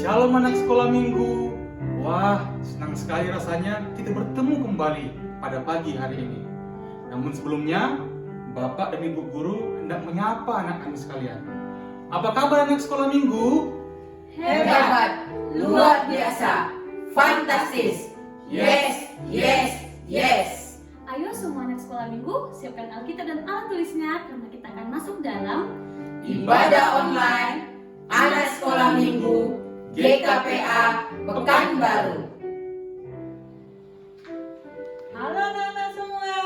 Shalom anak sekolah minggu. Wah, senang sekali rasanya kita bertemu kembali pada pagi hari ini. Namun sebelumnya, Bapak dan Ibu Guru hendak menyapa anak-anak sekalian. Apa kabar anak sekolah minggu? Hebat, luar biasa, fantastis, yes, yes, yes. Ayo semua anak sekolah minggu, siapkan Alkitab dan alat tulisnya karena kita akan masuk dalam Ibadah online, anak sekolah minggu, GKPA, Pekanbaru. Halo anak-anak semua,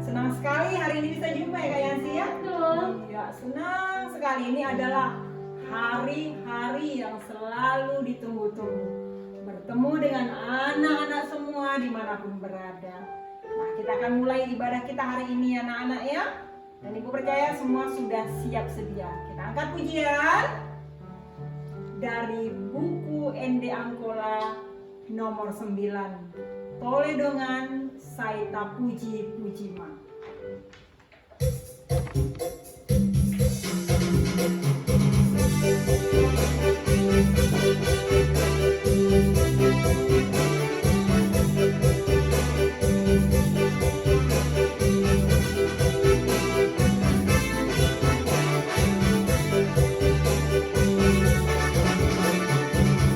senang sekali hari ini bisa jumpa ya Kak Yansi ya. Betul. Ya, senang sekali, ini adalah hari-hari yang selalu ditunggu-tunggu. Bertemu dengan anak-anak semua dimanapun berada. Nah, kita akan mulai ibadah kita hari ini anak-anak ya. Dan Ibu percaya semua sudah siap sedia. Kita angkat pujian dari buku ND Angkola nomor 9. Toledongan Saita Puji Pujima.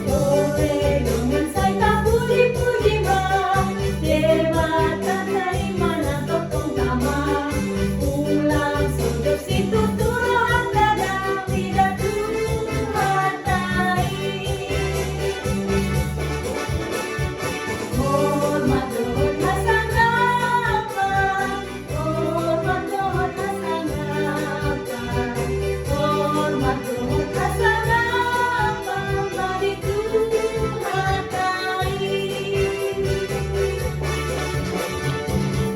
Toledongan Saita Puji Pujima, Dewa Tatari Mana Topong Tama, Ulang Sudut Situ Turuhan Dadang Tidak Tuhatai. Hormat Dohot Hasangapa, Hormat Dohot Hasangapa, Hormat Dohot Hasangapa, Mari Tuhatai.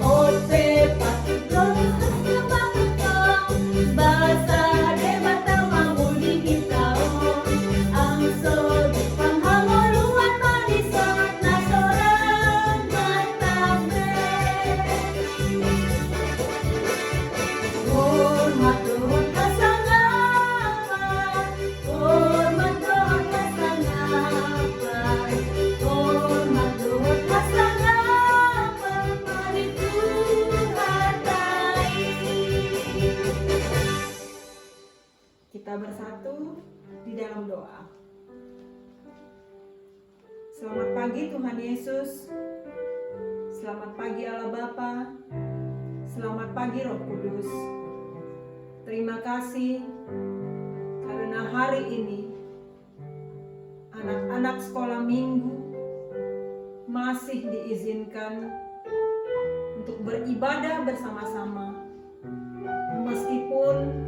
Ote patut dohasnya patutong, basa debata manguli hitao, angso dipang hangoluan manisot na soran matabe. Hormat dohot hasangapa, hormat dohot hasangapa, hormat dohot hasangapa, mari Tuhatai. Kita bersatu di dalam doa. Selamat pagi Tuhan Yesus. Selamat pagi Allah Bapa. Selamat pagi Roh Kudus. Terima kasih karena hari ini anak-anak sekolah minggu masih diizinkan untuk beribadah bersama-sama meskipun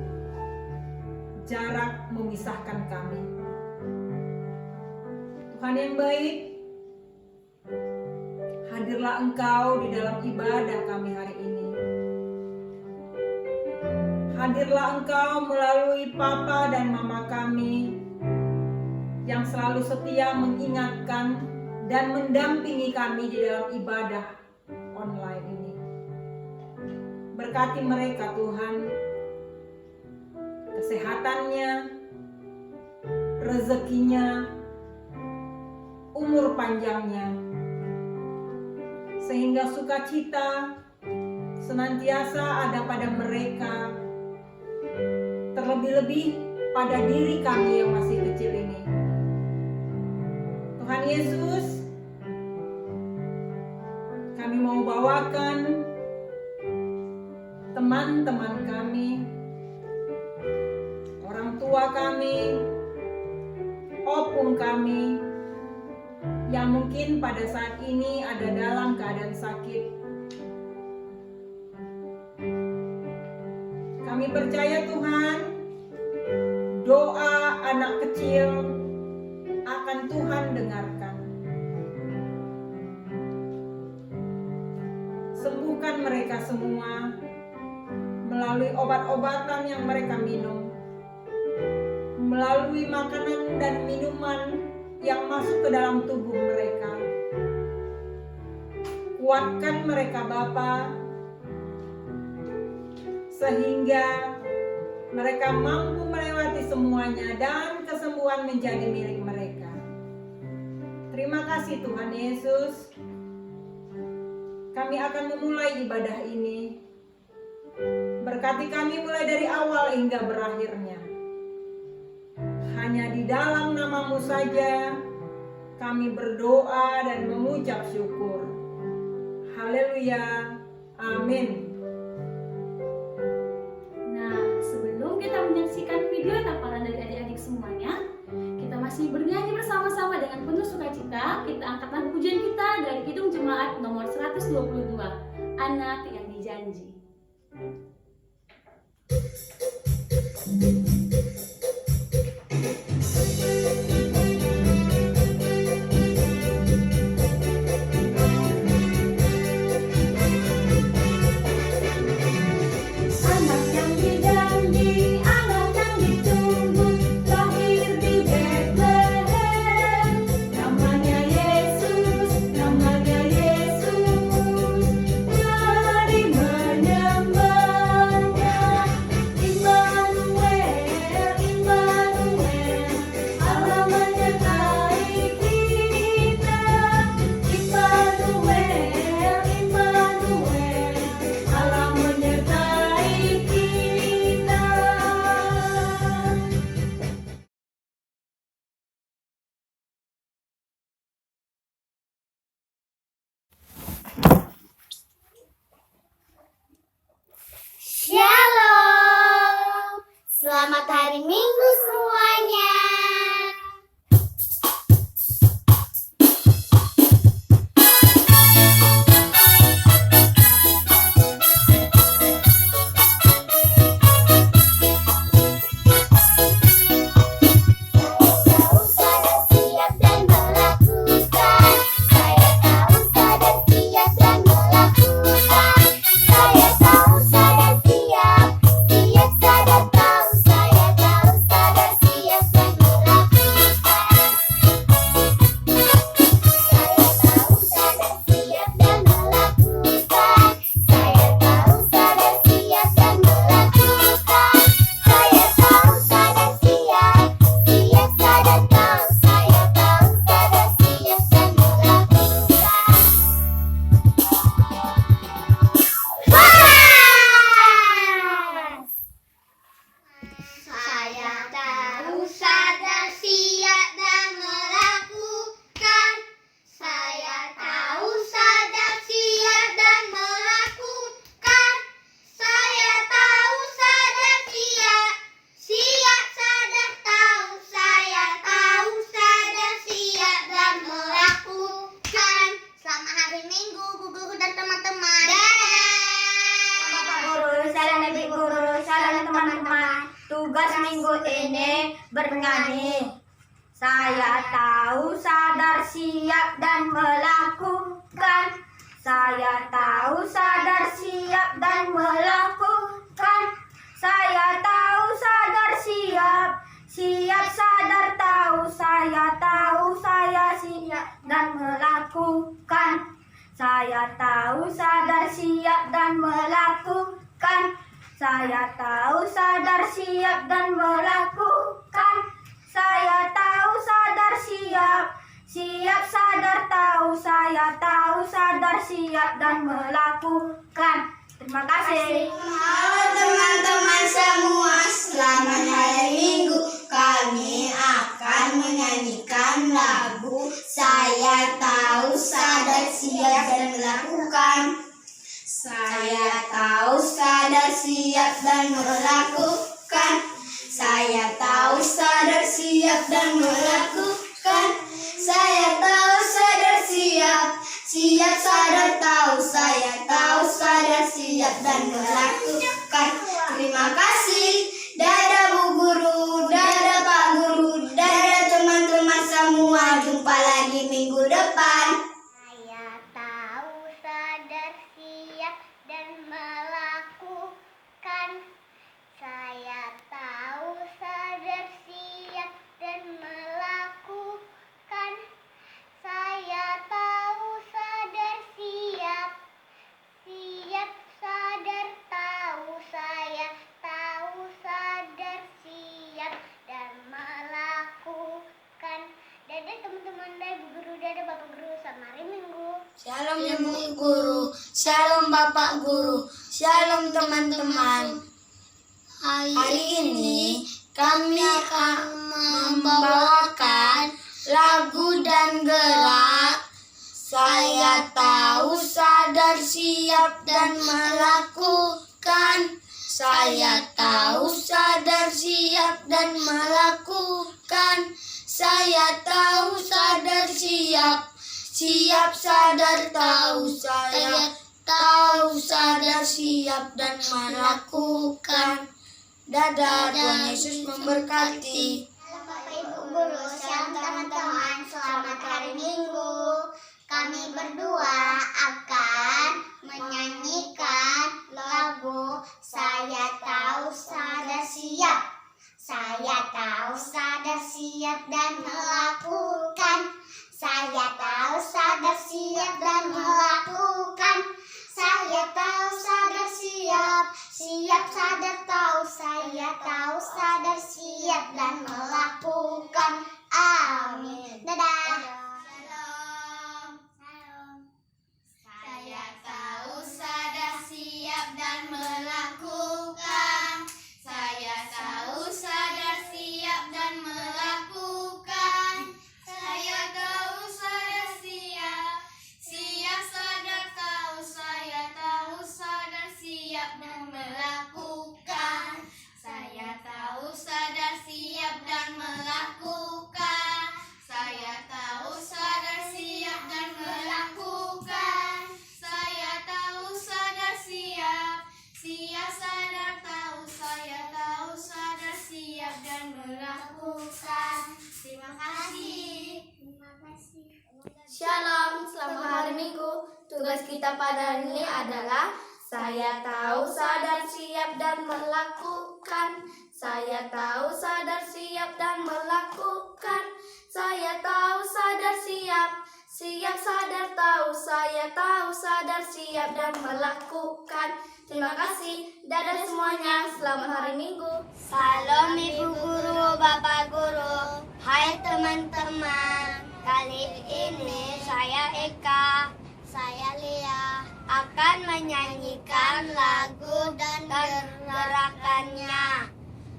jarak memisahkan kami. Tuhan yang baik, hadirlah Engkau di dalam ibadah kami hari ini. Hadirlah Engkau melalui Papa dan Mama kami yang selalu setia mengingatkan dan mendampingi kami di dalam ibadah online ini. Berkati mereka Tuhan, kesehatannya, rezekinya, umur panjangnya, sehingga sukacita senantiasa ada pada mereka, terlebih-lebih pada diri kami yang masih kecil ini. Tuhan Yesus, kami mau bawakan teman-teman kami, orang tua kami, opung kami, yang mungkin pada saat ini ada dalam keadaan sakit. Kami percaya Tuhan, doa anak kecil akan Tuhan dengarkan. Sembuhkan mereka semua melalui obat-obatan yang mereka minum, melalui makanan dan minuman yang masuk ke dalam tubuh mereka. Kuatkan mereka Bapa, sehingga mereka mampu melewati semuanya dan kesembuhan menjadi milik mereka. Terima kasih Tuhan Yesus. Kami akan memulai ibadah ini. Berkati kami mulai dari awal hingga berakhirnya. Hanya di dalam nama-Mu saja kami berdoa dan mengucap syukur. Haleluya. Amin. Nah, sebelum kita menyaksikan video tapalan dari adik-adik semuanya, kita masih bernyanyi bersama-sama dengan penuh sukacita. Kita angkat lagu pujian kita dari Kidung Jemaat nomor 122, Anak yang Dijanji. Anak yang dijanji, anak yang ditunggu, lahir di Bethlehem. Namanya Yesus, namanya Yesus. Mari menyembahnya. Immanuel, Immanuel, Allah menyertai kita. Immanuel, Immanuel, Allah menyertai kita. Shalom, selamat hari Minggu semuanya. Tahu sadar siap dan melakukan. Saya tahu sadar siap dan melakukan. Saya tahu sadar siap, siap sadar tahu. Saya tahu sadar siap dan melakukan. Saya tahu sadar siap dan melakukan. Saya tahu sadar siap dan melakukan. Saya tahu sadar siap, siap sadar tahu. Saya tahu sadar siap dan melakukan. Saya tahu sadar siap dan melakukan. Saya tahu sadar siap dan melakukan. Saya tahu sadar siap, siap sadar tahu. Saya tahu sadar siap dan melakukan. Selamat hari Minggu, Bu Guru dan teman-teman. Bapak Guru, salam Ibu Guru, salam teman-teman. Tugas minggu ini bernyanyi. Saya tahu sadar siap dan melakukan. Saya tahu sadar siap dan melakukan. Saya tahu sadar siap, siap sadar tahu. Saya tahu saya siap dan melakukan. Saya tahu sadar siap dan melakukan. Saya tahu sadar siap dan melakukan. Saya tahu sadar siap, siap sadar tahu. Saya tahu sadar siap dan melakukan. Terima kasih. Halo teman-teman semua, selamat hari Minggu. Kami akan menyanyikan lagu Saya Tahu Sadar Siap dan Melakukan. Saya tahu sadar siap dan melakukan. Saya tahu sadar siap dan melakukan. Saya tahu sadar siap, siap sadar tahu. Saya tahu sadar siap dan melakukan. Terima kasih. Dadah Bu Guru, dadah Pak Guru, dadah teman-teman semua. Jumpa lagi minggu depan. Saya tahu sadar siap dan melakukan. Saya tahu sadar siap dan melakukan. Shalom Ibu Guru, Shalom Bapak Guru, Shalom teman-teman. Hari ini kami akan membawakan lagu dan gerak. Saya tahu, sadar, siap, dan melakukan. Saya tahu, sadar, siap, dan melakukan. Saya tahu, sadar, siap. Siap, sadar, tahu. Saya tahu, sadar, siap, dan melakukan. Dadah, Tuhan Yesus memberkati. Halo Bapak Ibu Guru, shalom teman-teman, selamat hari Minggu. Kami berdua akan menyanyikan lagu Saya Tahu, Sadar, Siap. Saya tahu, sadar, siap, dan melakukan. Saya tahu, sadar, siap, dan melakukan. Saya tahu, sadar, siap. Siap, sadar, tahu. Saya tahu, sadar, siap, dan melakukan. Amin. Dadah. Shalom. Saya tahu, sadar, siap, dan melakukan. Saya tahu, sadar, siap, dan melakukan. Saya tahu, sadar, siap. Siap, sadar, tahu. Saya tahu, sadar, siap, dan melakukan. Saya tahu, sadar, siap, dan melakukan. Saya tahu, sadar, siap, dan melakukan. Saya tahu, sadar, siap. Siap, sadar, tahu. Saya tahu, sadar, siap, dan melakukan. Terima kasih. Shalom, selamat hari Minggu. Tugas kita pada hari ini adalah saya tahu, sadar, siap, dan melakukan. Saya tahu, sadar, siap, dan melakukan. Saya tahu, sadar, siap. Siap, sadar, tahu. Saya tahu, sadar, siap, dan melakukan. Terima kasih. Dadah semuanya. Selamat hari Minggu. Salam Ibu Guru, Bapak Guru. Hai teman-teman. Kali ini saya Eka, saya Lia akan menyanyikan lagu dan gerakannya.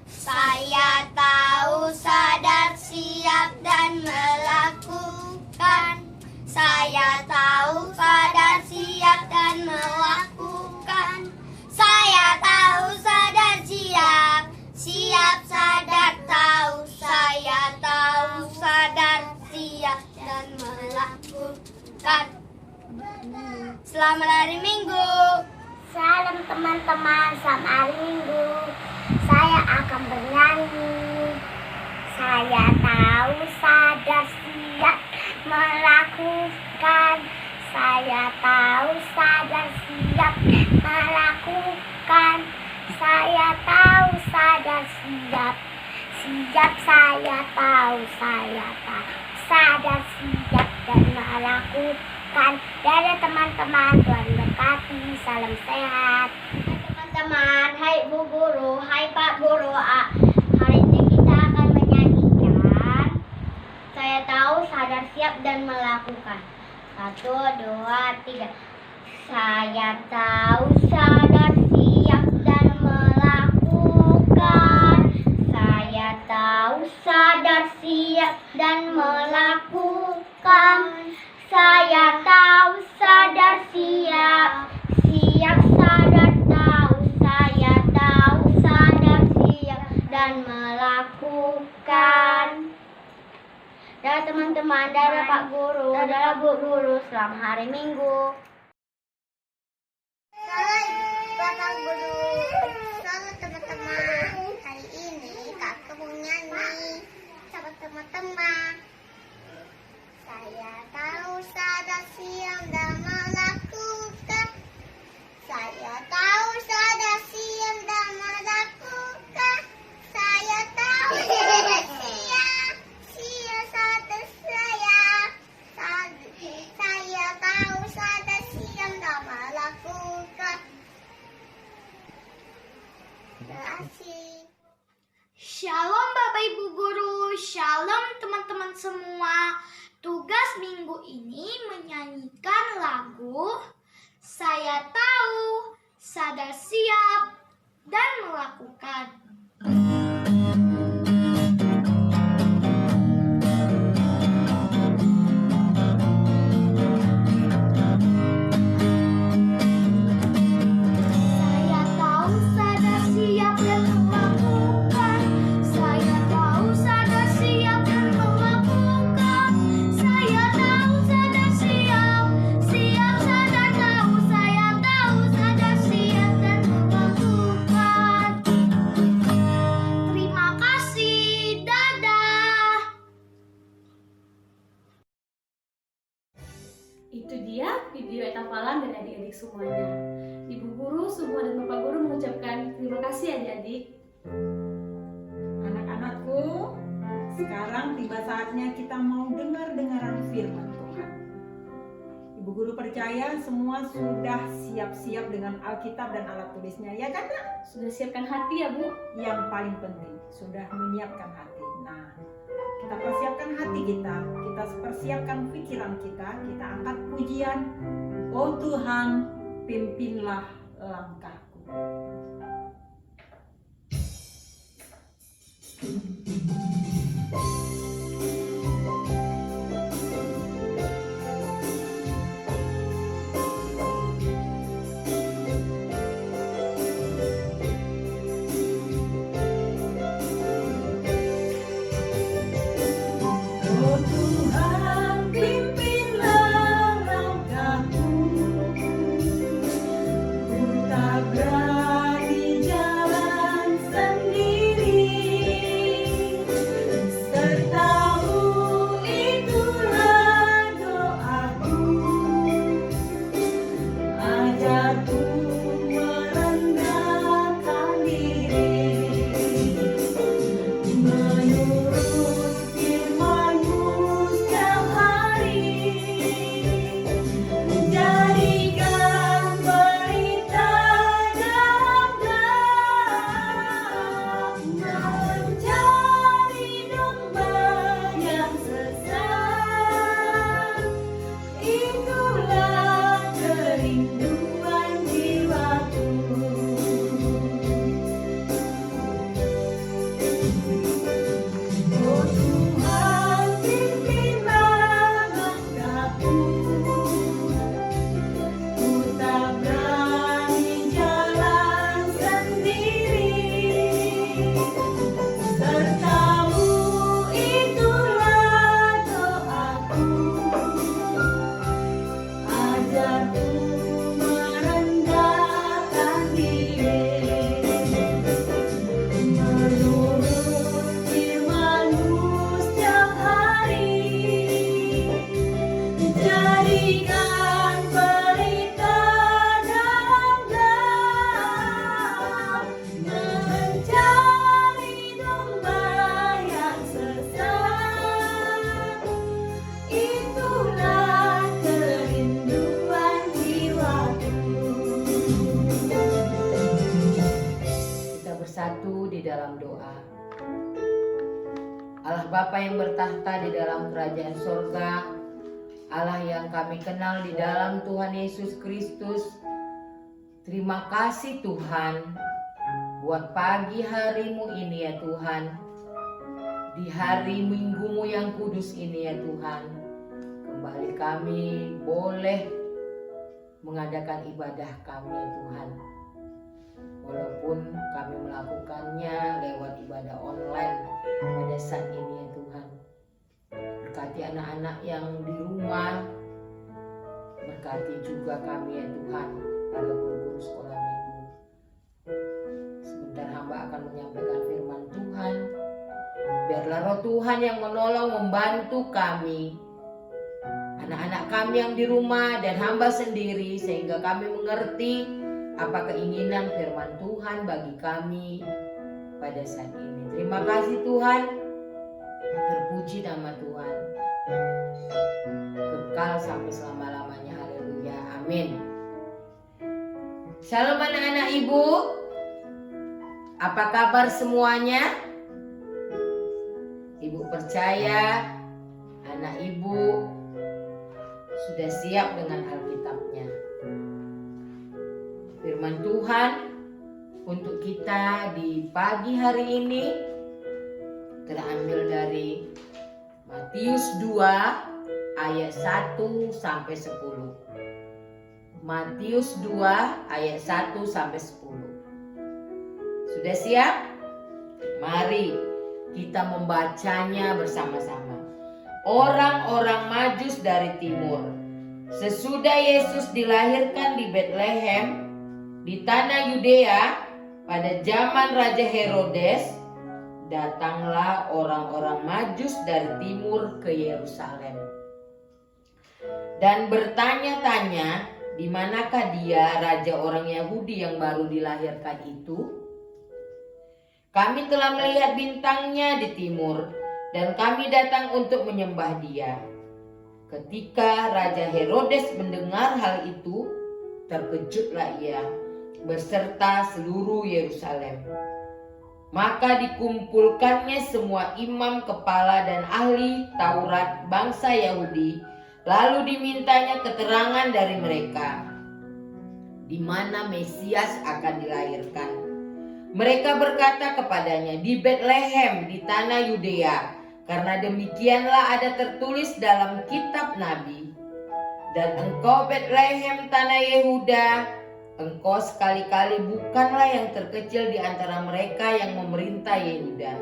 Saya tahu, sadar, siap, dan melakukan. Saya tahu, sadar, siap, dan melakukan. Saya tahu, sadar, siap. Siap, sadar, tahu. Saya tahu, sadar, siap, dan melakukan. Selamat hari Minggu. Salam teman-teman, selamat hari Minggu. Saya akan bernyanyi. Saya tahu, sadar, siap, melakukan. Saya tahu, sadar, siap, melakukan. Saya tahu, sadar, siap. Siap, saya tahu, sadar, siap, dan melakukan. Dadah teman-teman, Tuhan berkati, salam sehat. Hai teman-teman, hai Bu Guru, hai Pak Guru. Hari ini kita akan menyanyikan Saya Tahu, Sadar, Siap, dan Melakukan. 1, 2, 3. Saya tahu, sadar, siap, dan melakukan. Saya tahu, sadar, siap, dan melakukan. Saya tahu, sadar, siap. Siap, sadar, tahu. Saya tahu, sadar, siap, dan melakukan. Dadah teman-teman, dadah Pak Guru, dadah Bu Guru. Selamat hari Minggu. Salam Bapak Guru, selamat teman-teman. Hari ini kakak mau nyanyi sama teman-teman. Saya tahu, sadar, siap, dan melakukan. Saya tahu, sadar, siap, dan melakukan. Saya tahu, sadar, siap. Siap, sadar, siap. Saya tahu, sadar, siap, dan melakukan. Terima kasih. Shalom Bapak Ibu Guru, shalom teman-teman semua. Tugas minggu ini menyanyikan lagu Saya Tahu, Sadar Siap, dan Melakukan. Saya tahu, sadar, siap, dan melakukan. Saya tahu, sadar, siap, dan melakukan. Saya tahu, sadar, siap, siap, sadar, tahu. Saya tahu, sadar, siap, dan melakukan. Terima kasih, dadah. Itu dia video etapalan dan adik-adik semuanya. Ibu guru semua dan bapak guru mengucapkan terima kasih adik-adik. Anak-anakku, sekarang tiba saatnya kita mau dengar-dengaran firman Tuhan. Ibu guru percaya semua sudah siap-siap dengan Alkitab dan alat tulisnya, ya kan Nak? Sudah siapkan hati ya Bu? Yang paling penting, sudah menyiapkan hati. Nah, kita persiapkan hati kita persiapkan pikiran kita angkat pujian. Oh Tuhan, pimpinlah langkahku. Oh Tuhan, pimpinlah langkahku. Ku tak berani jalan sendiri. Sertamu itulah doaku. Ajarku merendahkan diri. Menurut firman-Mu setiap hari, jadikan berita dalam mencari domba yang sesat. Itulah kerinduan jiwaku. Oh Tuhan, pimpinlah langkahku. Ku tak berani jalan sendiri. Serta-Mu itulah doaku. Ajarku merendahkan diri. Menurut firman-Mu setiap hari, jadikan berita dalam mencari domba yang sesat. Itulah kerinduan jiwaku. Kita bersatu di dalam doa. Allah Bapa yang bertahta di dalam kerajaan sorga, Allah yang kami kenal di dalam Tuhan Yesus Kristus, terima kasih Tuhan buat pagi hari-Mu ini ya Tuhan, di hari minggu-Mu yang kudus ini ya Tuhan. Kembali kami boleh mengadakan ibadah kami ya Tuhan. Walaupun kami melakukannya lewat ibadah online pada saat ini ya Tuhan. Berkati anak-anak yang di rumah, berkati juga kami ya Tuhan, para guru-guru sekolah minggu. Sebentar hamba akan menyampaikan firman Tuhan. Biarlah Roh Tuhan yang menolong membantu kami, anak-anak kami yang di rumah dan hamba sendiri, sehingga kami mengerti apa keinginan firman Tuhan bagi kami pada saat ini. Terima kasih Tuhan, terpuji nama Tuhan, kekal sampai selama-lamanya. Haleluya, amin. Shalom anak-anak ibu, apa kabar semuanya? Ibu percaya Anak ibu sudah siap dengan Alkitabnya. Firman Tuhan untuk kita di pagi hari ini terambil dari Matius 2 ayat 1 sampai 10. Matius 2 ayat 1 sampai 10. Sudah siap? Mari kita membacanya bersama-sama. Orang-orang Majus dari timur. Sesudah Yesus dilahirkan di Betlehem di tanah Yudea pada zaman Raja Herodes, datanglah orang-orang Majus dari timur ke Yerusalem dan bertanya-tanya, di manakah dia, raja orang Yahudi yang baru dilahirkan itu? Kami telah melihat bintangnya di timur dan kami datang untuk menyembah dia. Ketika Raja Herodes mendengar hal itu, terkejutlah ia beserta seluruh Yerusalem. Maka dikumpulkannya semua imam kepala dan ahli Taurat bangsa Yahudi, lalu dimintanya keterangan dari mereka di mana Mesias akan dilahirkan. Mereka berkata kepadanya, di Betlehem di tanah Yudea, karena demikianlah ada tertulis dalam kitab Nabi. Dan engkau Betlehem tanah Yehuda, engkau sekali-kali bukanlah yang terkecil di antara mereka yang memerintah Yehuda.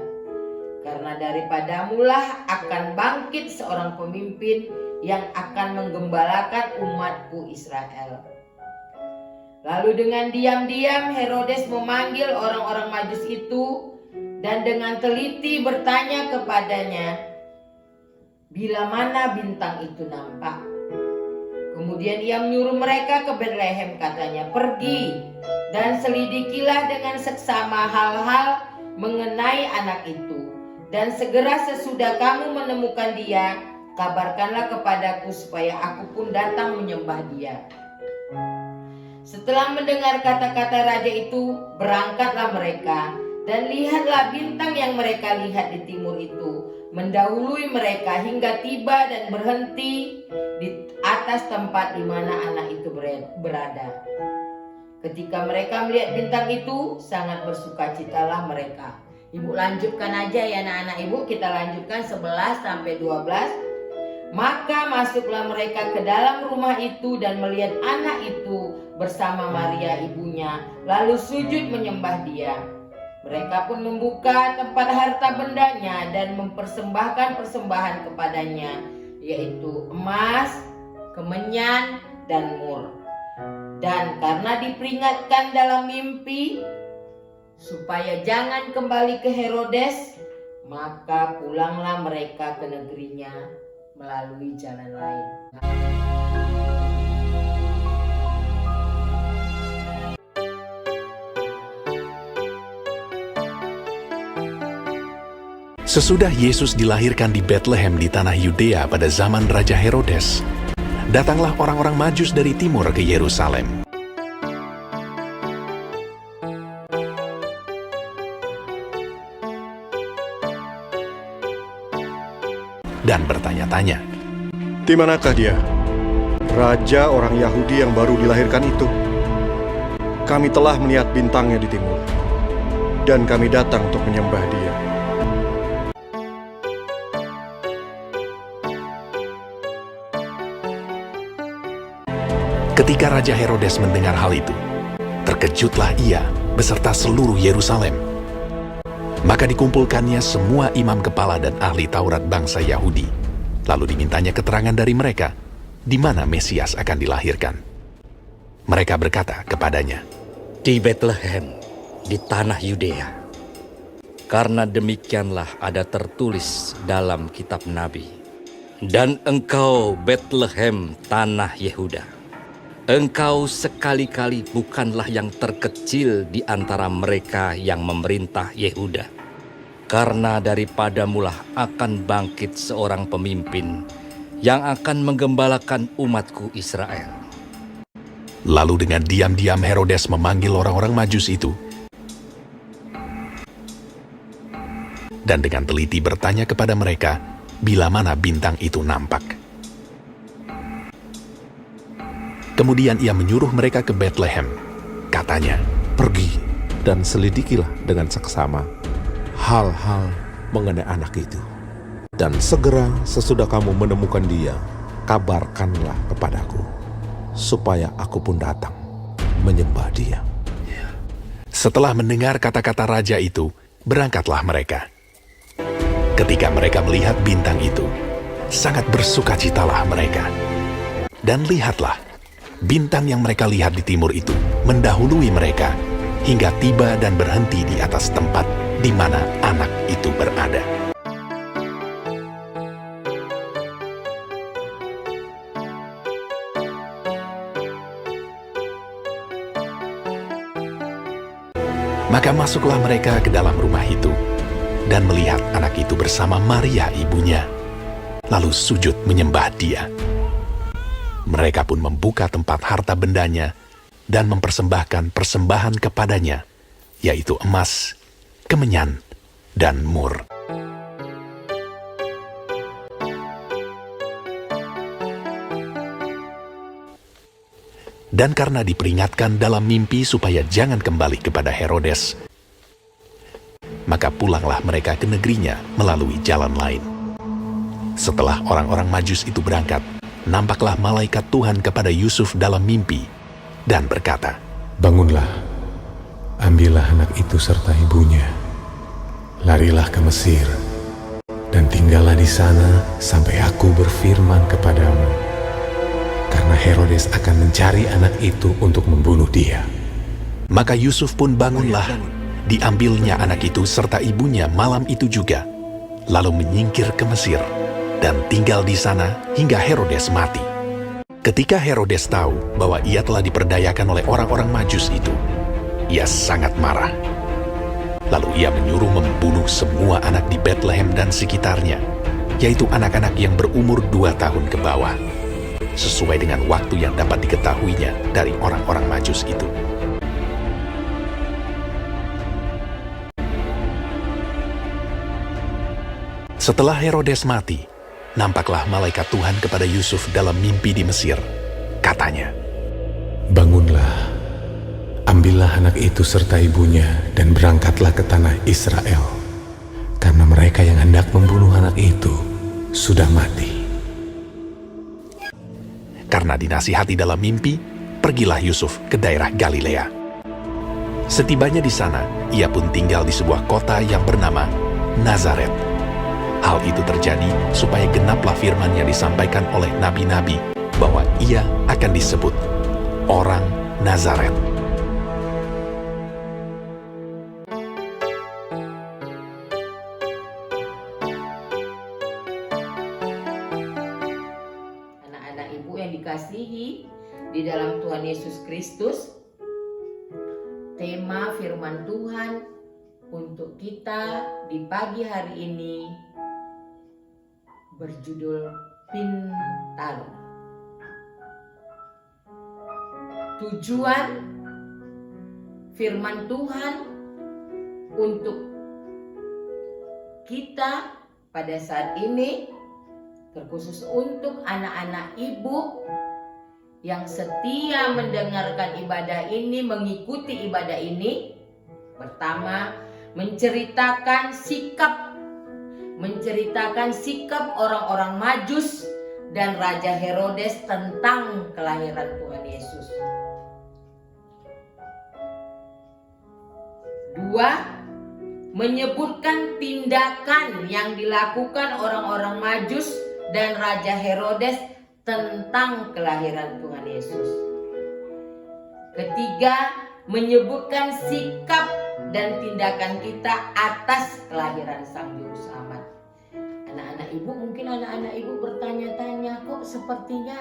Karena daripadamulah akan bangkit seorang pemimpin yang akan menggembalakan umatku Israel. Lalu dengan diam-diam Herodes memanggil orang-orang Majus itu dan dengan teliti bertanya kepadanya, bila mana bintang itu nampak. Kemudian ia menyuruh mereka ke Betlehem, katanya, pergi dan selidikilah dengan seksama hal-hal mengenai anak itu. Dan segera sesudah kamu menemukan dia, kabarkanlah kepadaku supaya aku pun datang menyembah dia. Setelah mendengar kata-kata raja itu, berangkatlah mereka. Dan lihatlah bintang yang mereka lihat di timur itu mendahului mereka hingga tiba dan berhenti di atas tempat di mana anak itu berada. Ketika mereka melihat bintang itu, sangat bersukacitalah mereka. Ibu lanjutkan aja ya anak-anak ibu, kita lanjutkan 11 sampai 12. Maka masuklah mereka ke dalam rumah itu dan melihat anak itu bersama Maria ibunya, lalu sujud menyembah dia. Mereka pun membuka tempat harta bendanya dan mempersembahkan persembahan kepadanya, yaitu emas, kemenyan, dan mur. Dan karena diperingatkan dalam mimpi supaya jangan kembali ke Herodes, maka pulanglah mereka ke negerinya melalui jalan lain. Sesudah Yesus dilahirkan di Betlehem di tanah Yudea pada zaman Raja Herodes, datanglah orang-orang Majus dari timur ke Yerusalem. Dan bertanya-tanya, di manakah dia, raja orang Yahudi yang baru dilahirkan itu? Kami telah melihat bintangnya di timur, dan kami datang untuk menyembah dia. Ketika Raja Herodes mendengar hal itu, terkejutlah ia beserta seluruh Yerusalem. Maka dikumpulkannya semua imam kepala dan ahli Taurat bangsa Yahudi. Lalu dimintanya keterangan dari mereka, di mana Mesias akan dilahirkan. Mereka berkata kepadanya, di Betlehem, di tanah Yudea. Karena demikianlah ada tertulis dalam kitab Nabi. Dan engkau Betlehem, tanah Yehuda, engkau sekali-kali bukanlah yang terkecil di antara mereka yang memerintah Yehuda. Karena daripadamulah akan bangkit seorang pemimpin yang akan menggembalakan umatku Israel. Lalu dengan diam-diam Herodes memanggil orang-orang Majus itu. Dan dengan teliti bertanya kepada mereka, bila mana bintang itu nampak. Kemudian ia menyuruh mereka ke Betlehem. Katanya, Pergi dan selidikilah dengan seksama hal-hal mengenai anak itu. Dan segera sesudah kamu menemukan dia, kabarkanlah kepadaku, supaya aku pun datang menyembah dia. setelah mendengar kata-kata raja itu, berangkatlah mereka. Ketika mereka melihat bintang itu, sangat bersukacitalah mereka. Dan lihatlah, bintang yang mereka lihat di timur itu mendahului mereka hingga tiba dan berhenti di atas tempat di mana anak itu berada. Maka masuklah mereka ke dalam rumah itu dan melihat anak itu bersama Maria ibunya, lalu sujud menyembah dia. Mereka pun membuka tempat harta bendanya dan mempersembahkan persembahan kepadanya, yaitu emas, kemenyan, dan mur. Dan karena diperingatkan dalam mimpi supaya jangan kembali kepada Herodes, maka pulanglah mereka ke negerinya melalui jalan lain. Setelah orang-orang Majus itu berangkat, nampaklah malaikat Tuhan kepada Yusuf dalam mimpi dan berkata, "Bangunlah, ambillah anak itu serta ibunya, larilah ke Mesir, dan tinggallah di sana sampai aku berfirman kepadamu. Karena Herodes akan mencari anak itu untuk membunuh dia." Maka Yusuf pun bangunlah, diambilnya anak itu serta ibunya malam itu juga, lalu menyingkir ke Mesir, dan tinggal di sana hingga Herodes mati. Ketika Herodes tahu bahwa ia telah diperdayakan oleh orang-orang Majus itu, ia sangat marah. Lalu ia menyuruh membunuh semua anak di Betlehem dan sekitarnya, yaitu anak-anak yang berumur 2 tahun ke bawah, sesuai dengan waktu yang dapat diketahuinya dari orang-orang Majus itu. Setelah Herodes mati, nampaklah malaikat Tuhan kepada Yusuf dalam mimpi di Mesir. Katanya, "Bangunlah, ambillah anak itu serta ibunya dan berangkatlah ke tanah Israel, karena mereka yang hendak membunuh anak itu sudah mati." Karena dinasihati dalam mimpi, pergilah Yusuf ke daerah Galilea. Setibanya di sana, ia pun tinggal di sebuah kota yang bernama Nazaret. Hal itu terjadi supaya genaplah firman yang disampaikan oleh nabi-nabi bahwa ia akan disebut orang Nazaret. Dikasihi di dalam Tuhan Yesus Kristus, tema firman Tuhan untuk kita di pagi hari ini berjudul Pintalu. Tujuan firman Tuhan untuk kita pada saat ini, terkhusus untuk anak-anak ibu yang setia mendengarkan ibadah ini, mengikuti ibadah ini. Pertama, menceritakan sikap orang-orang Majus dan Raja Herodes tentang kelahiran Tuhan Yesus. 2, menyebutkan tindakan yang dilakukan orang-orang Majus dan Raja Herodes tentang kelahiran Tuhan Yesus. 3, menyebutkan sikap dan tindakan kita atas kelahiran Sang Juru Selamat. Anak-anak ibu, mungkin anak-anak ibu bertanya-tanya, kok sepertinya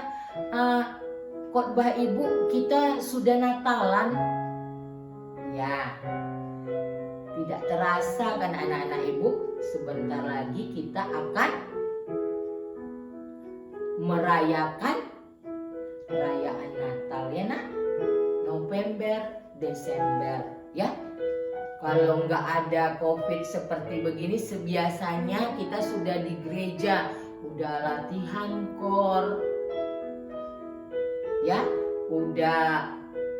khotbah ibu kita sudah Natalan? Ya, tidak terasa kan anak-anak ibu, sebentar lagi kita akan merayakan perayaan Natal ya nak, November, Desember ya. Kalau nggak ada COVID seperti begini, sebiasanya kita sudah di gereja, udah latihan kor, ya, udah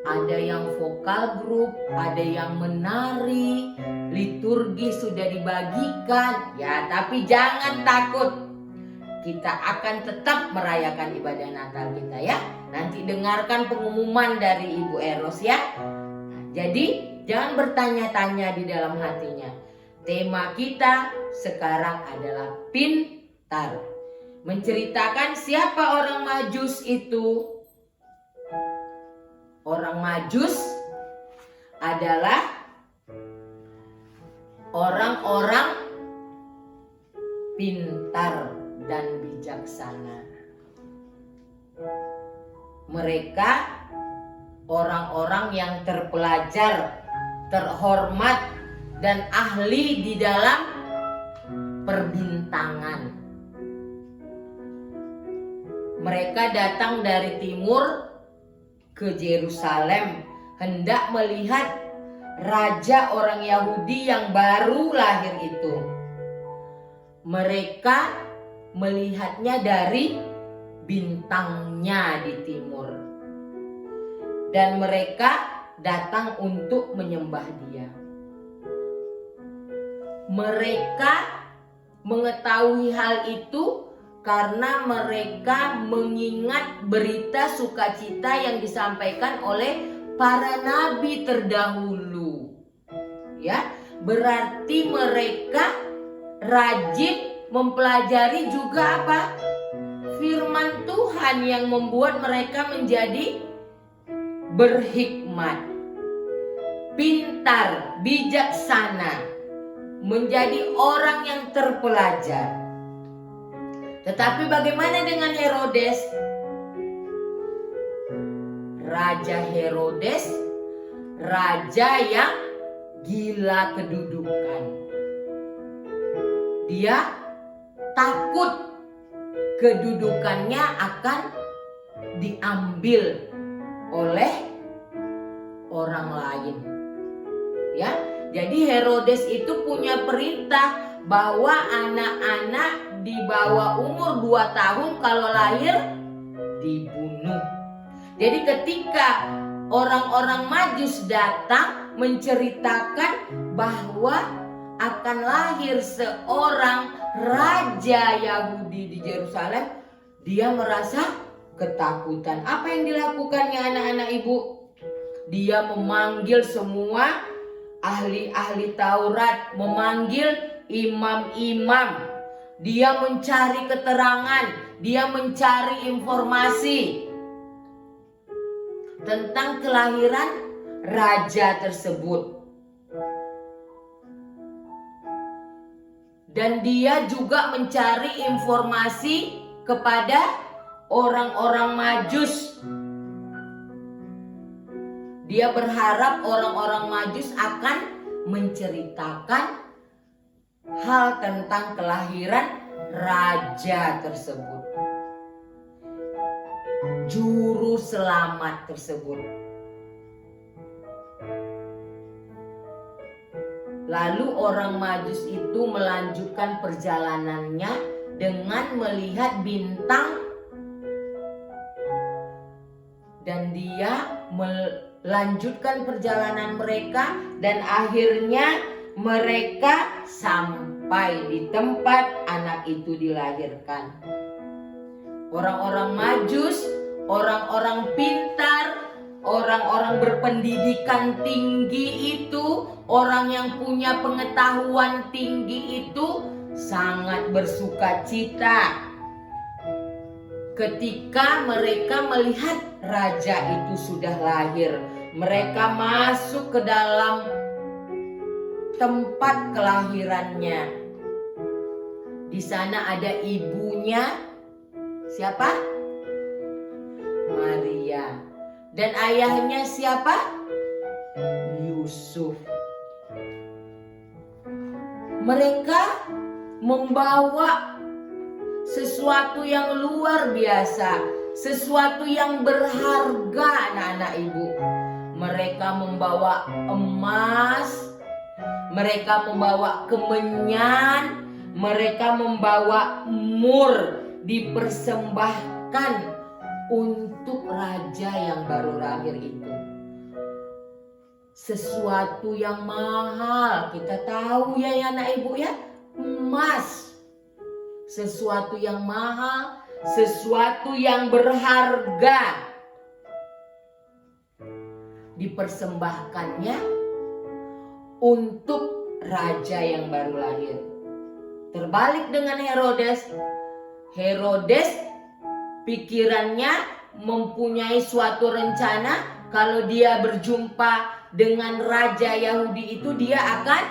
ada yang vokal grup, ada yang menari, liturgi sudah dibagikan, ya. Tapi jangan takut, kita akan tetap merayakan ibadah Natal kita, ya. Nanti dengarkan pengumuman dari Ibu Eros, ya. Jadi jangan bertanya-tanya di dalam hatinya. Tema kita sekarang adalah pintar. Menceritakan siapa orang Majus itu. Orang Majus adalah orang-orang pintar dan bijaksana. Mereka orang-orang yang terpelajar, terhormat, dan ahli di dalam perbintangan. Mereka datang dari timur ke Yerusalem, hendak melihat raja orang Yahudi yang baru lahir itu. Mereka melihatnya dari bintangnya di timur. Dan mereka datang untuk menyembah dia. Mereka mengetahui hal itu karena mereka mengingat berita sukacita yang disampaikan oleh para nabi terdahulu. Ya, berarti mereka rajin mempelajari juga apa? Firman Tuhan yang membuat mereka menjadi berhikmat, pintar, bijaksana, menjadi orang yang terpelajar. Tetapi bagaimana dengan Herodes? Raja Herodes, raja yang gila kedudukan. Dia takut kedudukannya akan diambil oleh orang lain. Ya, jadi Herodes itu punya perintah bahwa anak-anak di bawah umur 2 tahun kalau lahir dibunuh. Jadi ketika orang-orang Majus datang menceritakan bahwa akan lahir seorang raja Yahudi di Yerusalem, dia merasa ketakutan. Apa yang dilakukannya anak-anak ibu? Dia memanggil semua ahli-ahli Taurat, memanggil imam-imam. Dia mencari keterangan, dia mencari informasi tentang kelahiran raja tersebut. Dan dia juga mencari informasi kepada orang-orang Majus. Dia berharap orang-orang Majus akan menceritakan hal tentang kelahiran raja tersebut, juru selamat tersebut. Lalu orang Majus itu melanjutkan perjalanannya dengan melihat bintang, dan dia melanjutkan perjalanan mereka, dan akhirnya mereka sampai di tempat anak itu dilahirkan. Orang-orang Majus, orang-orang pintar, orang-orang berpendidikan tinggi itu, orang yang punya pengetahuan tinggi itu sangat bersukacita ketika mereka melihat raja itu sudah lahir. Mereka masuk ke dalam tempat kelahirannya. Di sana ada ibunya, siapa? Maria. Dan ayahnya siapa? Yusuf. Mereka membawa sesuatu yang luar biasa, sesuatu yang berharga, anak-anak ibu. Mereka membawa emas, mereka membawa kemenyan, mereka membawa mur, dipersembahkan untuk raja yang baru lahir itu. Sesuatu yang mahal, kita tahu ya anak ibu ya, emas. Sesuatu yang mahal, sesuatu yang berharga. Dipersembahkannya untuk raja yang baru lahir. Terbalik dengan Herodes. Herodes pikirannya mempunyai suatu rencana, kalau dia berjumpa dengan raja Yahudi itu dia akan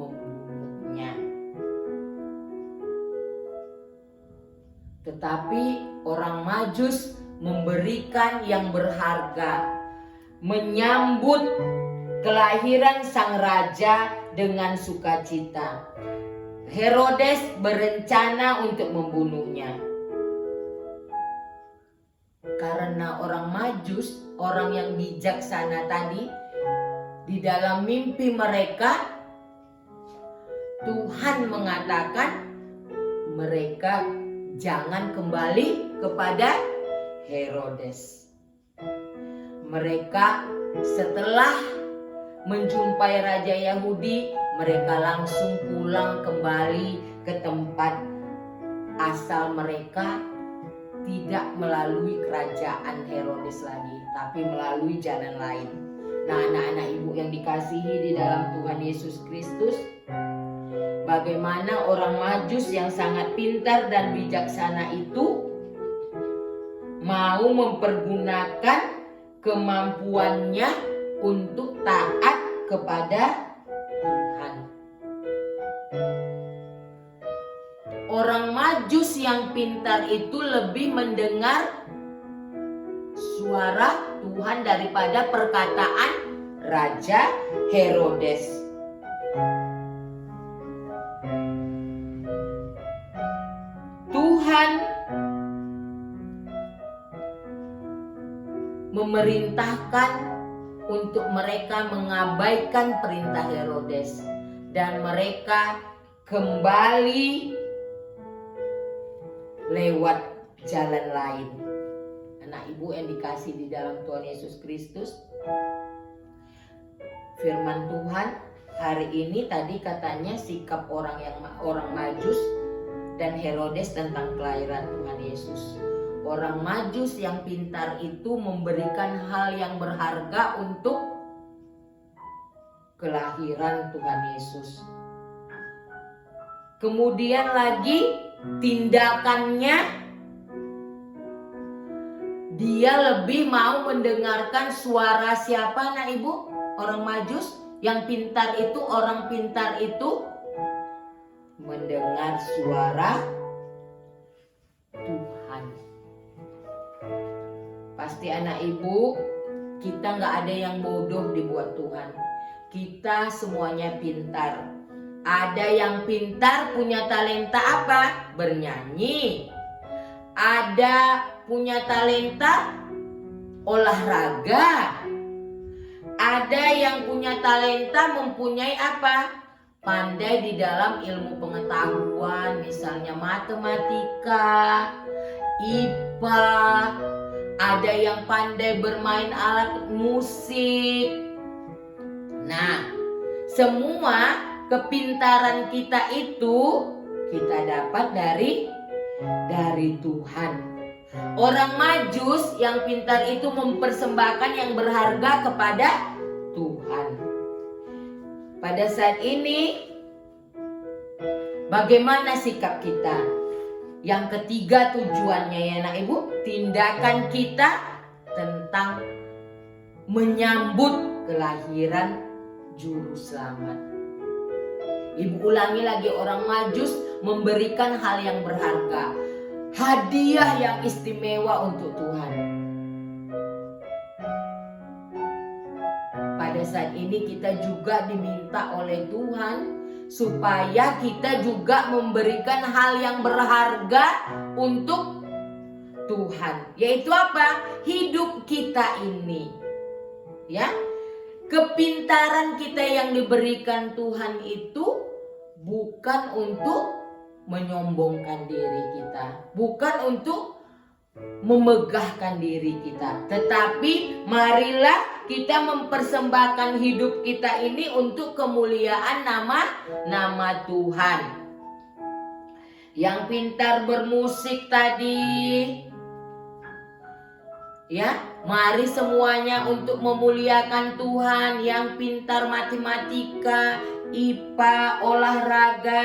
membunuhnya. Tetapi orang Majus memberikan yang berharga, menyambut kelahiran sang raja dengan sukacita. Herodes berencana untuk membunuhnya. Karena orang Majus, orang yang bijaksana tadi, di dalam mimpi mereka, Tuhan mengatakan mereka jangan kembali kepada Herodes. Mereka setelah menjumpai Raja Yahudi, mereka langsung pulang kembali ke tempat asal mereka, tidak melalui kerajaan Herodes lagi, tapi melalui jalan lain. Nah, anak-anak ibu yang dikasihi di dalam Tuhan Yesus Kristus, bagaimana orang Majus yang sangat pintar dan bijaksana itu mau mempergunakan kemampuannya untuk taat kepada Tuhan. Orang Majus yang pintar itu lebih mendengar suara Tuhan daripada perkataan Raja Herodes. Tuhan memerintahkan untuk mereka mengabaikan perintah Herodes dan mereka kembali lewat jalan lain. Anak ibu yang dikasih di dalam Tuhan Yesus Kristus, firman Tuhan hari ini tadi katanya sikap orang Majus dan Herodes tentang kelahiran Tuhan Yesus. Orang Majus yang pintar itu memberikan hal yang berharga untuk kelahiran Tuhan Yesus. Kemudian lagi tindakannya, dia lebih mau mendengarkan suara siapa nak ibu? Orang Majus yang pintar itu, orang pintar itu mendengar suara Tuhan. Pasti anak ibu, kita gak ada yang bodoh dibuat Tuhan. Kita semuanya pintar. Ada yang pintar punya talenta apa? Bernyanyi. Ada punya talenta olahraga. Ada yang punya talenta mempunyai apa? Pandai di dalam ilmu pengetahuan, misalnya matematika, IPA. Ada yang pandai bermain alat musik. Nah, semua kepintaran kita itu kita dapat dari Tuhan. Orang Majus yang pintar itu mempersembahkan yang berharga kepada Tuhan. Pada saat ini, bagaimana sikap kita? Yang ketiga tujuannya ya nak ibu, tindakan kita tentang menyambut kelahiran Juru Selamat. Ibu ulangi lagi, orang Majus memberikan hal yang berharga, hadiah yang istimewa untuk Tuhan. Pada saat ini kita juga diminta oleh Tuhan supaya kita juga memberikan hal yang berharga untuk Tuhan. Yaitu apa? Hidup kita ini. Ya. kepintaran kita yang diberikan Tuhan itu bukan untuk menyombongkan diri kita, bukan untuk memegahkan diri kita, tetapi marilah kita mempersembahkan hidup kita ini untuk kemuliaan nama Tuhan. Yang pintar bermusik tadi, ya, mari semuanya untuk memuliakan Tuhan. Yang pintar matematika, IPA, olahraga,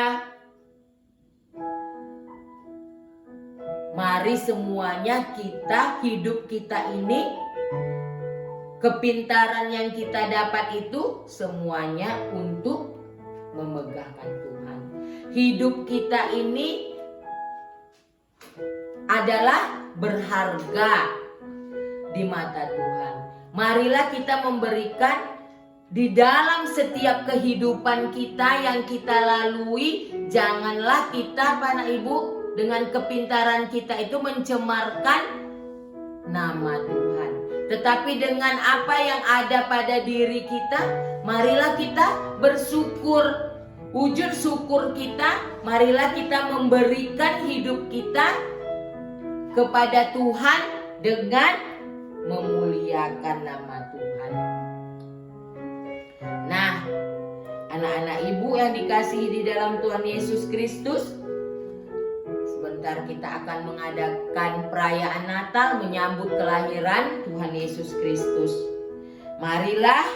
mari semuanya hidup kita ini, kepintaran yang kita dapat itu semuanya untuk memegahkan Tuhan. Hidup kita ini adalah berharga di mata Tuhan. Marilah kita memberikan di dalam setiap kehidupan kita yang kita lalui. Janganlah kita, Pak Ibu, dengan kepintaran kita itu mencemarkan nama Tuhan. Tetapi dengan apa yang ada pada diri kita, marilah kita bersyukur. Wujud syukur kita, marilah kita memberikan hidup kita kepada Tuhan dengan memuliakan nama Tuhan. Nah, anak-anak ibu yang dikasihi di dalam Tuhan Yesus Kristus, sebentar kita akan mengadakan perayaan Natal menyambut kelahiran Tuhan Yesus Kristus. Marilah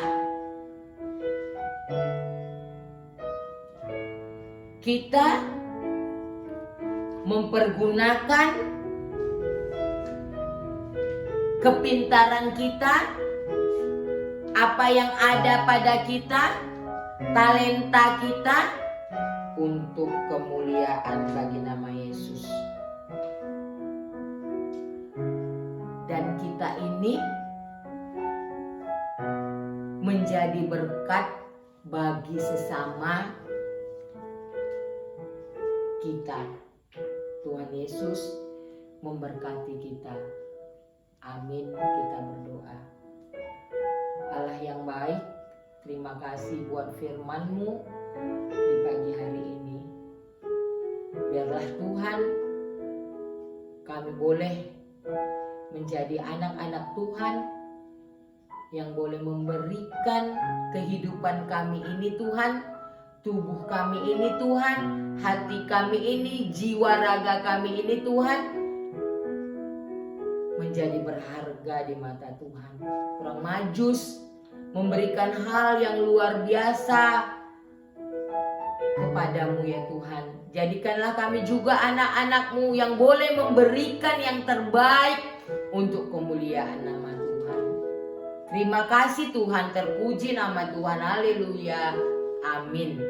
kita mempergunakan kepintaran kita, apa yang ada pada kita, talenta kita, untuk kemuliaan bagi nama Yesus. Dan kita ini menjadi berkat bagi sesama kita. Tuhan Yesus memberkati kita. Amin. Kita berdoa. Allah yang baik, terima kasih buat firman-Mu di pagi hari ini. Biarlah Tuhan, kami boleh menjadi anak-anak Tuhan yang boleh memberikan kehidupan kami ini Tuhan, tubuh kami ini Tuhan, hati kami ini, jiwa raga kami ini Tuhan, menjadi berharga di mata Tuhan. Kurang majus memberikan hal yang luar biasa kepadamu ya Tuhan. Jadikanlah kami juga anak-anak-Mu yang boleh memberikan yang terbaik untuk kemuliaan nama Tuhan. Terima kasih Tuhan, terpuji nama Tuhan, haleluya, amin.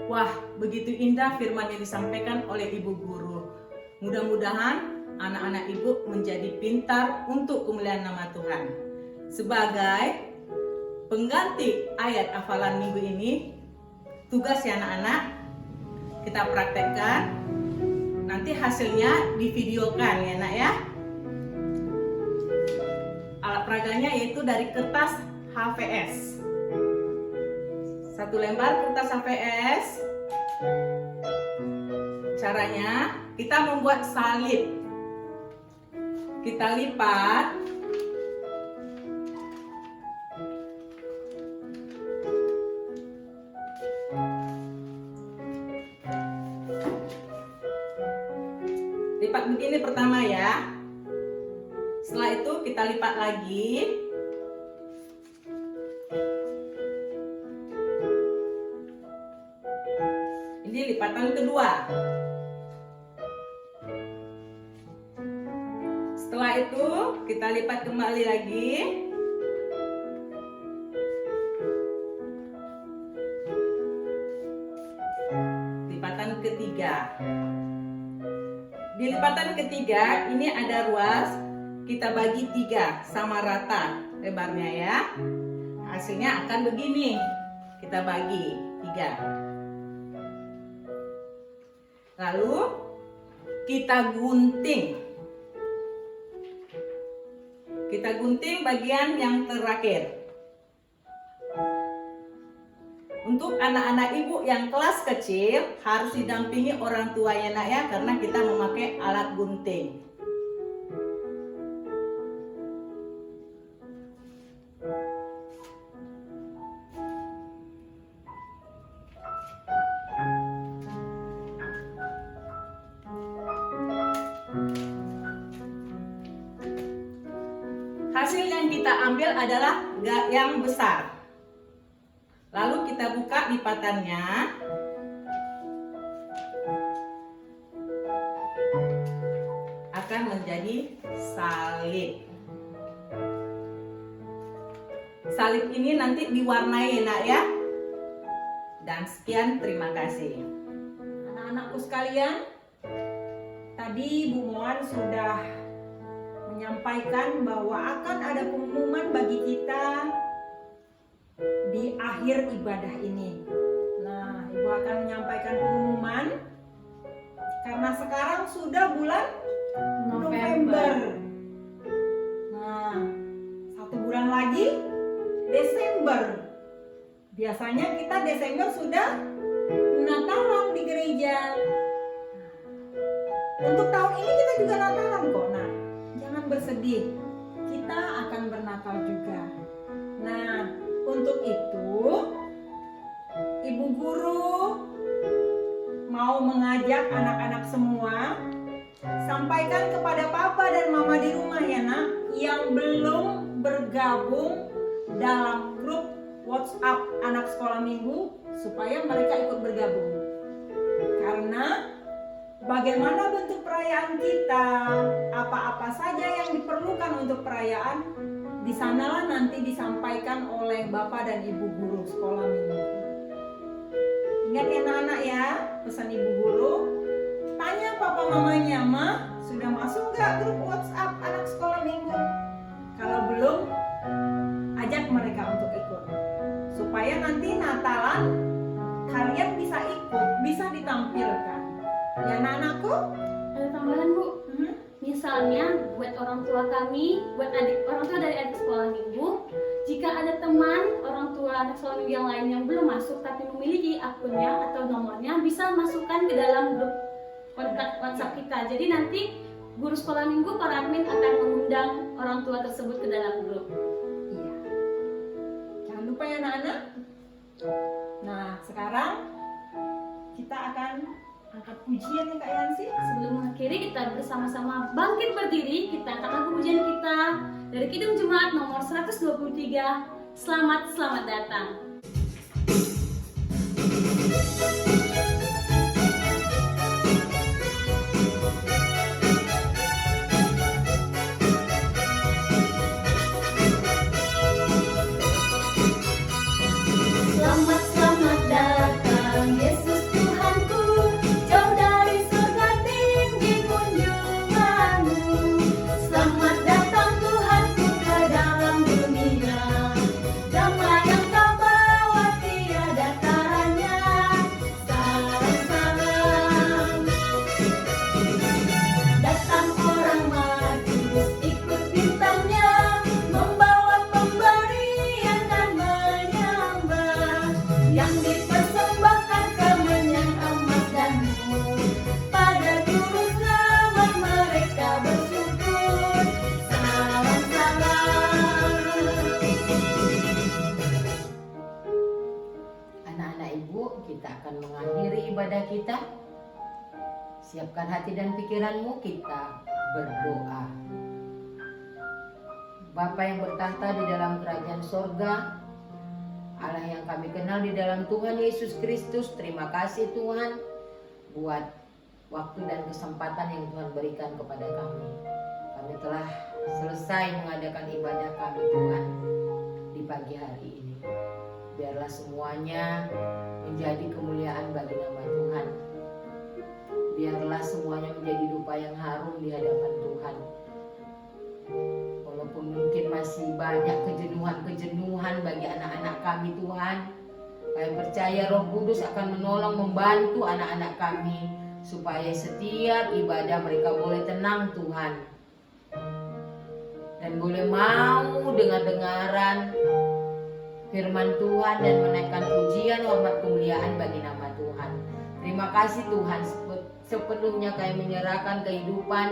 Wah, begitu indah firman yang disampaikan oleh Ibu Guru. Mudah-mudahan anak-anak Ibu menjadi pintar untuk kemuliaan nama Tuhan. Sebagai pengganti ayat hafalan minggu ini, tugas ya anak-anak, kita praktekkan. Nanti hasilnya divideokan ya nak ya. Alat peraganya yaitu dari kertas HVS. 1 lembar kertas HVS. Caranya kita membuat salib. Kita lipat. Lipat begini pertama ya. Setelah itu kita lipat lagi. Ini lipatan kedua. Setelah itu kita lipat kembali lagi. Lipatan ketiga. Di lipatan ketiga ini ada ruas, kita bagi 3 sama rata lebarnya ya. Hasilnya akan begini. Kita bagi 3. Lalu kita gunting. Kita gunting bagian yang terakhir. Untuk anak-anak ibu yang kelas kecil harus didampingi orang tuanya nak ya, karena kita memakai alat gunting. Hasil yang kita ambil adalah yang besar. Lalu kita buka lipatannya. Akan menjadi salib. Salib ini nanti diwarnai nak ya. Dan sekian, terima kasih. Anak-anakku sekalian, tadi Bu Moan sudah menyampaikan bahwa akan ada pengumuman bagi kita di akhir ibadah ini. Nah, Ibu akan menyampaikan pengumuman karena sekarang sudah bulan November. Nah, 1 bulan lagi Desember. Biasanya kita Desember sudah Natalan di gereja. Untuk tahun ini kita juga Natalan kok. Nah, jangan bersedih. Kita akan bernatal juga. Nah, untuk itu, Ibu Guru mau mengajak anak-anak semua, sampaikan kepada Papa dan Mama di rumah ya nak, yang belum bergabung dalam grup WhatsApp anak sekolah minggu, supaya mereka ikut bergabung. Karena bagaimana bentuk perayaan kita, apa-apa saja yang diperlukan untuk perayaan, di sanalah nanti disampaikan oleh Bapak dan Ibu Guru sekolah minggu. Ingat ya anak-anak ya, pesan Ibu Guru. Tanya Papa Mamanya, Ma, sudah masuk nggak grup WhatsApp anak sekolah minggu? Kalau belum, ajak mereka untuk ikut. Supaya nanti Natalan kalian bisa ikut, bisa ditampilkan. Ya anak-anakku? Ada tambahan Bu. Misalnya buat orang tua kami, buat orang tua dari adik sekolah minggu, jika ada teman orang tua anak sekolah minggu yang lain yang belum masuk tapi memiliki akunnya atau nomornya, bisa masukkan ke dalam grup kontak WhatsApp kita. Jadi nanti guru sekolah minggu, para admin akan mengundang orang tua tersebut ke dalam grup. Iya. Jangan lupa ya anak-anak. Nah, sekarang kita akan angkat pujian nih Kak Yansi. Sebelum mengakhiri, kita bersama-sama bangkit berdiri. Kita angkat lagu pujian kita dari Kidung Jemaat nomor 123. Selamat datang. Selamat datang Yesus Tuhanku, jauh dari surga tinggi kunjunganmu. Selamat datang Tuhanku ke dalam dunia, damai yang kau bawa tiada taranya. Salam-salam. Datang orang majus ikut bintangnya, membawa pemberian dan menyembah, yang dipersembahkan kemenyan emas dan murni. Pada juru selamat mereka bersyukur. Salam-salam. Anak-anak ibu, kita akan mengakhiri ibadah kita. Siapkan hati dan pikiranmu, kita berdoa. Bapa yang bertahta di dalam kerajaan sorga, Allah yang kami kenal di dalam Tuhan Yesus Kristus, terima kasih Tuhan buat waktu dan kesempatan yang Tuhan berikan kepada kami. Kami telah selesai mengadakan ibadah kami Tuhan di pagi hari ini. Biarlah semuanya menjadi kemuliaan bagi nama Tuhan. Biarlah semuanya menjadi dupa yang harum di hadapan Tuhan. Walaupun mungkin masih banyak kejenuhan bagi anak-anak kami Tuhan, kami percaya Roh Kudus akan menolong, membantu anak-anak kami supaya setiap ibadah mereka boleh tenang Tuhan. dan boleh mau dengar-dengaran firman Tuhan dan menaikkan pujian, hormat, kemuliaan bagi nama Tuhan. Terima kasih Tuhan, sepenuhnya kami menyerahkan kehidupan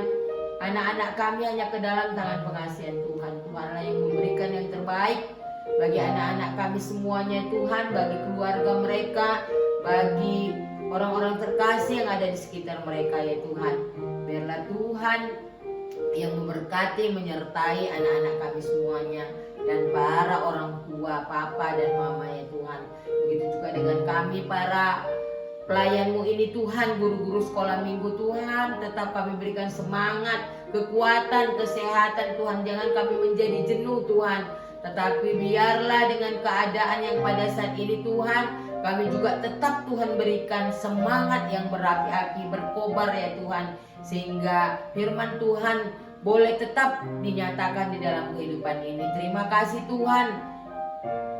anak-anak kami hanya ke dalam tangan pengasihan Tuhan. Tuhanlah yang memberikan yang terbaik bagi anak-anak kami semuanya Tuhan, bagi keluarga mereka, bagi orang-orang terkasih yang ada di sekitar mereka ya Tuhan. Biarlah Tuhan yang memberkati, menyertai anak-anak kami semuanya dan para orang tua, papa dan mama ya Tuhan. Begitu juga dengan kami para pelayan-Mu ini Tuhan, guru-guru sekolah minggu Tuhan, tetap kami berikan semangat, kekuatan, kesehatan Tuhan. Jangan kami menjadi jenuh Tuhan, tetapi biarlah dengan keadaan yang pada saat ini Tuhan, kami juga tetap Tuhan berikan semangat yang berapi-api, berkobar ya Tuhan, sehingga firman Tuhan boleh tetap dinyatakan di dalam kehidupan ini. Terima kasih Tuhan.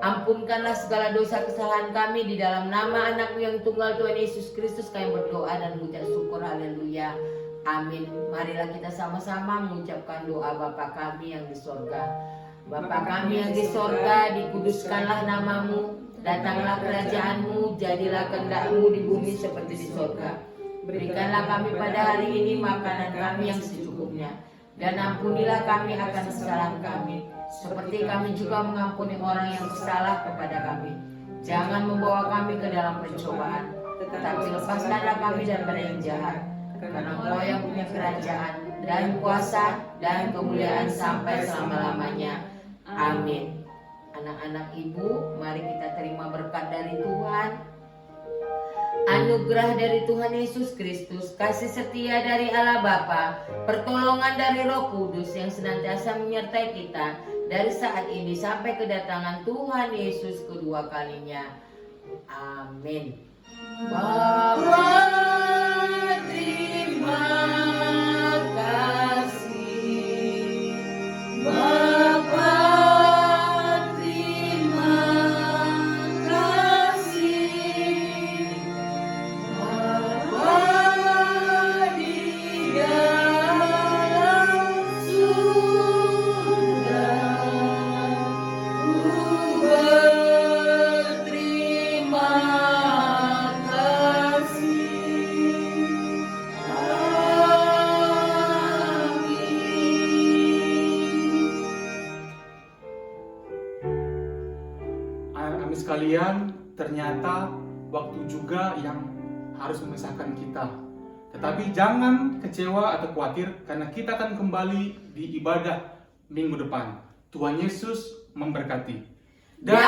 Ampunkanlah segala dosa kesalahan kami di dalam nama anak-Mu yang tunggal Tuhan Yesus Kristus. Kami berdoa dan mengucap syukur, haleluya, amin. Marilah kita sama-sama mengucapkan doa Bapa kami yang di sorga. Bapa kami yang di sorga, dikuduskanlah nama-Mu, datanglah kerajaan-Mu, jadilah kehendak-Mu di bumi seperti di sorga. Berikanlah kami pada hari ini makanan kami yang secukupnya, dan ampunilah kami akan kesalahan kami, seperti kami juga mengampuni orang yang bersalah kepada kami. Jangan membawa kami ke dalam pencobaan, tetapi lepaskanlah kami daripada yang jahat. Karena Engkau yang punya kerajaan dan kuasa dan kemuliaan sampai selama-lamanya. Amin. Anak-anak ibu, mari kita terima berkat dari Tuhan. Anugerah dari Tuhan Yesus Kristus, kasih setia dari Allah Bapa, pertolongan dari Roh Kudus yang senantiasa menyertai kita dari saat ini sampai kedatangan Tuhan Yesus kedua kalinya. Amin. Bapa, terima kasih. Bapa, terima kasih. Bapa di dalam surga, ku berterima kasih. Anak-anak sekalian, ternyata waktu juga yang harus memisahkan kita. Tetapi jangan kecewa atau khawatir, karena kita akan kembali di ibadah minggu depan. Tuhan Yesus memberkati. Dan